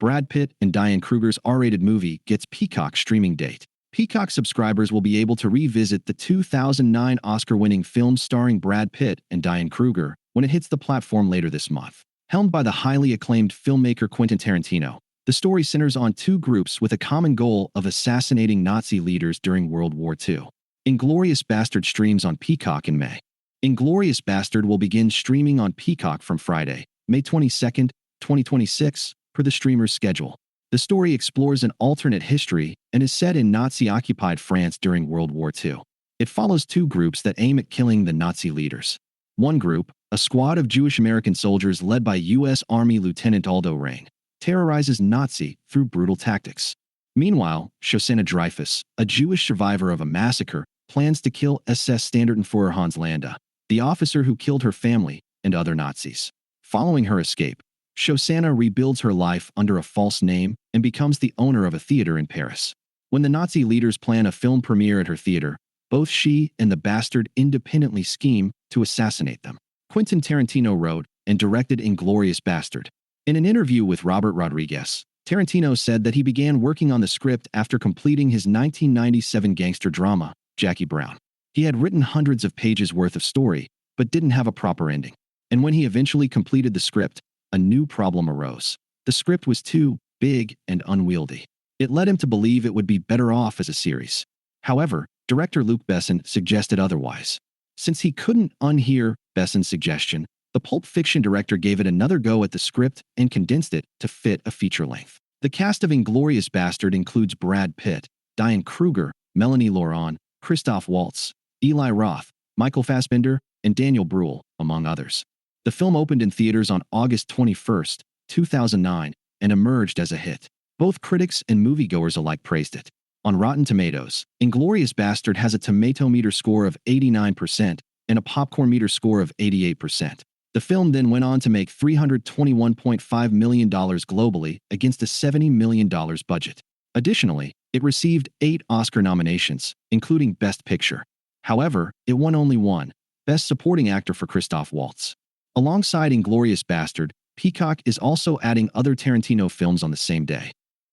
Brad Pitt and Diane Kruger's R-rated movie gets Peacock streaming date. Peacock subscribers will be able to revisit the 2009 Oscar-winning film starring Brad Pitt and Diane Kruger when it hits the platform later this month. Helmed by the highly acclaimed filmmaker Quentin Tarantino, the story centers on two groups with a common goal of assassinating Nazi leaders during World War II. Inglourious Bastard streams on Peacock in May. Inglourious Bastard will begin streaming on Peacock from Friday, May 22, 2026, per the streamer's schedule. The story explores an alternate history and is set in Nazi-occupied France during World War II. It follows two groups that aim at killing the Nazi leaders. One group, a squad of Jewish American soldiers led by U.S. Army Lieutenant Aldo Raine, terrorizes Nazi through brutal tactics. Meanwhile, Shosanna Dreyfus, a Jewish survivor of a massacre, plans to kill SS Standartenführer Hans Landa, the officer who killed her family and other Nazis. Following her escape, Shosanna rebuilds her life under a false name and becomes the owner of a theater in Paris. When the Nazi leaders plan a film premiere at her theater, both she and the bastard independently scheme to assassinate them. Quentin Tarantino wrote and directed Inglourious Bastard. In an interview with Robert Rodriguez, Tarantino said that he began working on the script after completing his 1997 gangster drama, Jackie Brown. He had written hundreds of pages worth of story, but didn't have a proper ending. And when he eventually completed the script, a new problem arose. The script was too big and unwieldy. It led him to believe it would be better off as a series. However, director Luc Besson suggested otherwise. Since he couldn't unhear Besson's suggestion, the Pulp Fiction director gave it another go at the script and condensed it to fit a feature length. The cast of Inglourious Bastard includes Brad Pitt, Diane Kruger, Melanie Laurent, Christoph Waltz, Eli Roth, Michael Fassbender, and Daniel Bruhl, among others. The film opened in theaters on August 21, 2009, and emerged as a hit. Both critics and moviegoers alike praised it. On Rotten Tomatoes, Inglourious Bastard has a tomato meter score of 89% and a popcorn meter score of 88%. The film then went on to make $321.5 million globally against a $70 million budget. Additionally, it received 8 Oscar nominations, including Best Picture. However, it won only one, Best Supporting Actor for Christoph Waltz. Alongside Inglourious Bastard, Peacock is also adding other Tarantino films on the same day.